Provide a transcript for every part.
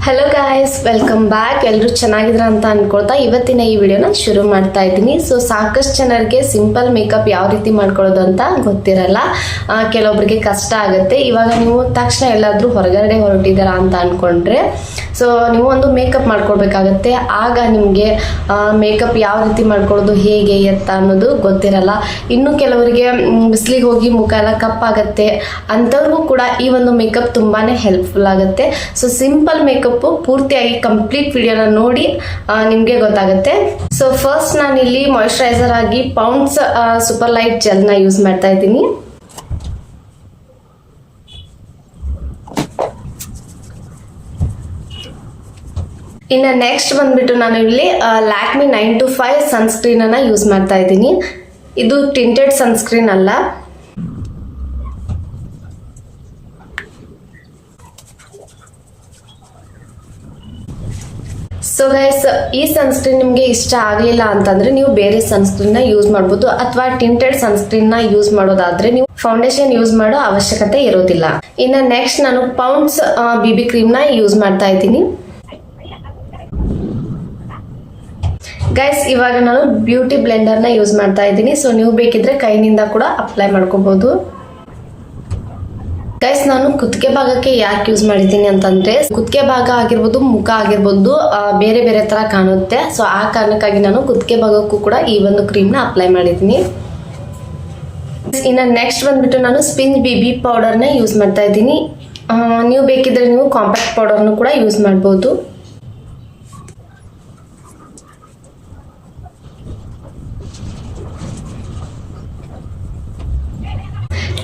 Hello guys, welcome back. ಎಲ್ಲರೂ ಚೆನ್ನಾಗಿದ್ರ ಅಂತ ಅನ್ಕೊಳ್ತಾ ಇವತ್ತಿನ ಈ ವಿಡಿಯೋನ ಶುರು ಮಾಡ್ತಾ ಇದ್ದೀನಿ. ಸೊ ಸಾಕಷ್ಟು ಜನರಿಗೆ ಸಿಂಪಲ್ ಮೇಕಪ್ ಯಾವ ರೀತಿ ಮಾಡ್ಕೊಳ್ಳೋದು ಅಂತ ಗೊತ್ತಿರಲ್ಲ, ಕೆಲವೊಬ್ಬರಿಗೆ ಕಷ್ಟ ಆಗುತ್ತೆ. ಇವಾಗ ನೀವು ತಕ್ಷಣ ಎಲ್ಲಾದರೂ ಹೊರಗಡೆ ಹೊರಟಿದ್ದೀರಾ ಅಂತ ಅನ್ಕೊಂಡ್ರೆ ಸೊ ನೀವು ಒಂದು ಮೇಕಪ್ ಮಾಡ್ಕೊಳ್ಬೇಕಾಗತ್ತೆ. ಆಗ ನಿಮಗೆ ಮೇಕಪ್ ಯಾವ ರೀತಿ ಮಾಡ್ಕೊಳ್ಳೋದು, ಹೇಗೆ ಎತ್ತ ಅನ್ನೋದು ಗೊತ್ತಿರಲ್ಲ. ಇನ್ನು ಕೆಲವರಿಗೆ ಬಿಸಿಲಿಗೆ ಹೋಗಿ ಮುಖ ಎಲ್ಲ ಕಪ್ಪಾಗತ್ತೆ, ಅಂಥವ್ರಿಗೂ ಕೂಡ ಈ ಒಂದು ಮೇಕಪ್ ತುಂಬಾ ಹೆಲ್ಪ್ಫುಲ್ ಆಗುತ್ತೆ. ಸೊ ಸಿಂಪಲ್ ಮೇಕಪ್ ಪೂರ್ತಿಯಾಗಿ ಕಂಪ್ಲೀಟ್ ವಿಡಿಯೋನ ನೋಡಿ ನಿಮಗೆ ಗೊತ್ತಾಗುತ್ತೆ. ಸೊ ಫಸ್ಟ್ ನಾನು ಇಲ್ಲಿ ಮಾಯಿಶ್ಚರೈಸರ್ ಆಗಿ ಪೌಂಡ್ಸ್ ಸೂಪರ್ ಲೈಟ್ ಜೆಲ್ನ ಯೂಸ್ ಮಾಡ್ತಾ ಇದ್ದೀನಿ. ಇನ್ನು ನೆಕ್ಸ್ಟ್ ಬಂದ್ಬಿಟ್ಟು ನಾನು ಇಲ್ಲಿ ಲ್ಯಾಕ್ಮಿ 925 ಸನ್ಸ್ಕ್ರೀನ್ ಅನ್ನ ಯೂಸ್ ಮಾಡ್ತಾ ಇದ್ದೀನಿ. ಇದು ಟಿಂಟೆಡ್ ಸನ್ಸ್ಕ್ರೀನ್ ಅಲ್ಲ. ಸೊ ಗೈಸ್, ಈ ಸನ್ಸ್ಕ್ರೀನ್ ನಿಮಗೆ ಇಷ್ಟ ಆಗಲಿಲ್ಲ ಅಂತಂದ್ರೆ ನೀವು ಬೇರೆ ಸನ್ಸ್ಕ್ರೀನ್ ನ ಯೂಸ್ ಮಾಡಬಹುದು, ಅಥವಾ ಟಿಂಟೆಡ್ ಸನ್ಸ್ಕ್ರೀನ್ ನ ಯೂಸ್ ಮಾಡೋದಾದ್ರೆ ನೀವು ಫೌಂಡೇಶನ್ ಯೂಸ್ ಮಾಡೋ ಅವಶ್ಯಕತೆ ಇರೋದಿಲ್ಲ. ಇನ್ನು ನೆಕ್ಸ್ಟ್ ನಾನು ಪೌಂಡ್ಸ್ BB ಕ್ರೀಮ್ ನ ಯೂಸ್ ಮಾಡ್ತಾ ಇದ್ದೀನಿ. ಗೈಸ್, ಇವಾಗ ನಾನು ಬ್ಯೂಟಿ ಬ್ಲೆಂಡರ್ ನ ಯೂಸ್ ಮಾಡ್ತಾ ಇದ್ದೀನಿ. ಸೊ ನೀವು ಬೇಕಿದ್ರೆ ಕೈನಿಂದ ಕೂಡ ಅಪ್ಲೈ ಮಾಡ್ಕೋಬಹುದು. ಗೈಸ್, ನಾನು ಕುತ್ತಿಗೆ ಭಾಗಕ್ಕೆ ಯಾಕೆ ಯೂಸ್ ಮಾಡಿದ್ದೀನಿ ಅಂತಂದ್ರೆ ಕುತ್ತಿಗೆ ಭಾಗ ಆಗಿರ್ಬೋದು, ಮುಖ ಆಗಿರ್ಬೋದು, ಬೇರೆ ಬೇರೆ ತರ ಕಾಣುತ್ತೆ. ಸೊ ಆ ಕಾರಣಕ್ಕಾಗಿ ನಾನು ಕುತ್ತಿಗೆ ಭಾಗಕ್ಕೂ ಕೂಡ ಈ ಒಂದು ಕ್ರೀಮ್ ನ ಅಪ್ಲೈ ಮಾಡಿದ್ದೀನಿ. ಇನ್ನು ನೆಕ್ಸ್ಟ್ ಬಂದ್ಬಿಟ್ಟು ನಾನು ಸ್ಪಿಂಜ್ BB ಪೌಡರ್ ನ ಯೂಸ್ ಮಾಡ್ತಾ ಇದ್ದೀನಿ. ನೀವು ಬೇಕಿದ್ರೆ ನೀವು ಕಾಂಪ್ಯಾಕ್ಟ್ ಪೌಡರ್ನು ಕೂಡ ಯೂಸ್ ಮಾಡಬಹುದು.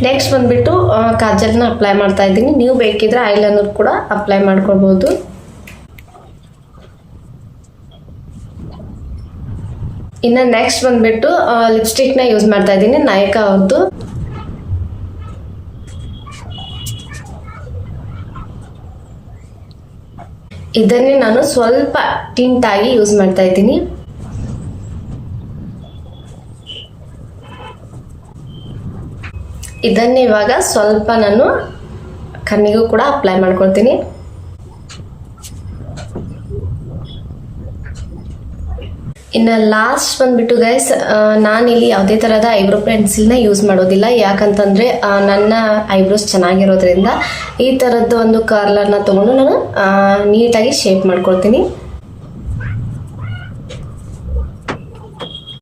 ನೆಕ್ಸ್ಟ್ ಬಂದ್ಬಿಟ್ಟು ಕಾಜಲ್ನ ಅಪ್ಲೈ ಮಾಡ್ತಾ ಇದ್ದೀನಿ. ನೀವು ಬೇಕಿದ್ರೆ ಐಲೈನರ್ ಕೂಡ ಅಪ್ಲೈ ಮಾಡ್ಕೊಳ್ಬಹುದು. ಇನ್ನು ನೆಕ್ಸ್ಟ್ ಬಂದ್ಬಿಟ್ಟು ಲಿಪ್ಸ್ಟಿಕ್ ನ ಯೂಸ್ ಮಾಡ್ತಾ ಇದ್ದೀನಿ, ನಾಯಕ ಅವ್ರದ್ದು. ಇದನ್ನೇ ನಾನು ಸ್ವಲ್ಪ ಟಿಂಟ್ ಆಗಿ ಯೂಸ್ ಮಾಡ್ತಾ ಇದ್ದೀನಿ. ಇದನ್ನೇ ಇವಾಗ ಸ್ವಲ್ಪ ನಾನು ಕಣ್ಣಿಗೂ ಕೂಡ ಅಪ್ಲೈ ಮಾಡ್ಕೊಳ್ತೀನಿ. ಇನ್ನು ಲಾಸ್ಟ್ ಬಂದ್ಬಿಟ್ಟು ಗೈಸ್, ನಾನಿಲ್ಲಿ ಯಾವುದೇ ಥರದ ಐಬ್ರೋ ಪೆನ್ಸಿಲ್ನ ಯೂಸ್ ಮಾಡೋದಿಲ್ಲ. ಯಾಕಂತಂದರೆ ನನ್ನ ಐಬ್ರೋಸ್ ಚೆನ್ನಾಗಿರೋದ್ರಿಂದ ಈ ಥರದ್ದು ಒಂದು ಕರ್ಲರ್ನ ತೊಗೊಂಡು ನಾನು ನೀಟಾಗಿ ಶೇಪ್ ಮಾಡ್ಕೊಳ್ತೀನಿ.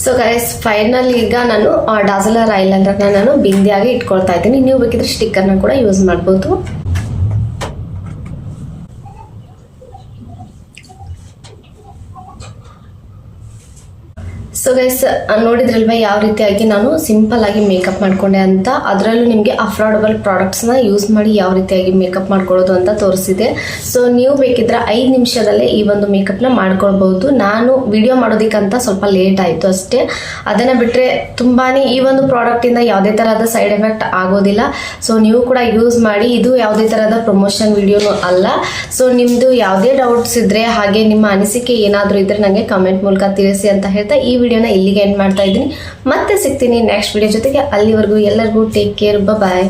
ಸೊ ಗೈಸ್, ಫೈನಲ್ ಈಗ ನಾನು ಡಾಸಲರ್ ಐಲೈನರ್ನ ನಾನು ಬಿಂದಿಯಾಗಿ ಇಟ್ಕೊಳ್ತಾ ಇದ್ದೀನಿ. ನೀವು ಬೇಕಿದ್ರೆ ಸ್ಟಿಕ್ಕರ್ನ ಕೂಡ ಯೂಸ್ ಮಾಡ್ಬೋದು. ಸೊ ಗೈಸ್, ನೋಡಿದ್ರಲ್ವ ಯಾವ ರೀತಿಯಾಗಿ ನಾನು ಸಿಂಪಲ್ ಆಗಿ ಮೇಕಪ್ ಮಾಡ್ಕೊಂಡೆ ಅಂತ. ಅದರಲ್ಲೂ ನಿಮಗೆ ಅಫೋರ್ಡಬಲ್ ಪ್ರಾಡಕ್ಟ್ಸ್ನ ಯೂಸ್ ಮಾಡಿ ಯಾವ ರೀತಿಯಾಗಿ ಮೇಕಪ್ ಮಾಡ್ಕೊಳ್ಳೋದು ಅಂತ ತೋರಿಸಿದೆ. ಸೊ ನೀವು ಬೇಕಿದ್ರೆ 5 ನಿಮಿಷದಲ್ಲೇ ಈ ಒಂದು ಮೇಕಪ್ನ ಮಾಡ್ಕೊಳ್ಬಹುದು. ನಾನು ವಿಡಿಯೋ ಮಾಡೋದಕ್ಕಂತ ಸ್ವಲ್ಪ ಲೇಟ್ ಆಯಿತು ಅಷ್ಟೇ. ಅದನ್ನು ಬಿಟ್ಟರೆ ತುಂಬಾ ಈ ಒಂದು ಪ್ರಾಡಕ್ಟಿಂದ ಯಾವುದೇ ಥರದ ಸೈಡ್ ಎಫೆಕ್ಟ್ ಆಗೋದಿಲ್ಲ. ಸೊ ನೀವು ಕೂಡ ಯೂಸ್ ಮಾಡಿ. ಇದು ಯಾವುದೇ ಥರದ ಪ್ರಮೋಷನ್ ವಿಡಿಯೋನು ಅಲ್ಲ. ಸೊ ನಿಮ್ಮದು ಯಾವುದೇ ಡೌಟ್ಸ್ ಇದ್ದರೆ ಹಾಗೆ ನಿಮ್ಮ ಅನಿಸಿಕೆ ಏನಾದರೂ ಇದ್ದರೆ ನನಗೆ ಕಮೆಂಟ್ ಮೂಲಕ ತಿಳಿಸಿ ಅಂತ ಹೇಳ್ತಾ ಈ ವಿಡಿಯೋನ ಇಲ್ಲಿಗೆ ಎಂಡ್ ಮಾಡ್ತಾ ಇದ್ದೀನಿ. ಮತ್ತೆ ಸಿಗ್ತೀನಿ ನೆಕ್ಸ್ಟ್ ವಿಡಿಯೋ ಜೊತೆಗೆ. ಅಲ್ಲಿವರೆಗೂ ಎಲ್ಲರಿಗೂ ಟೇಕ್ ಕೇರ್, ಬಾಯ್.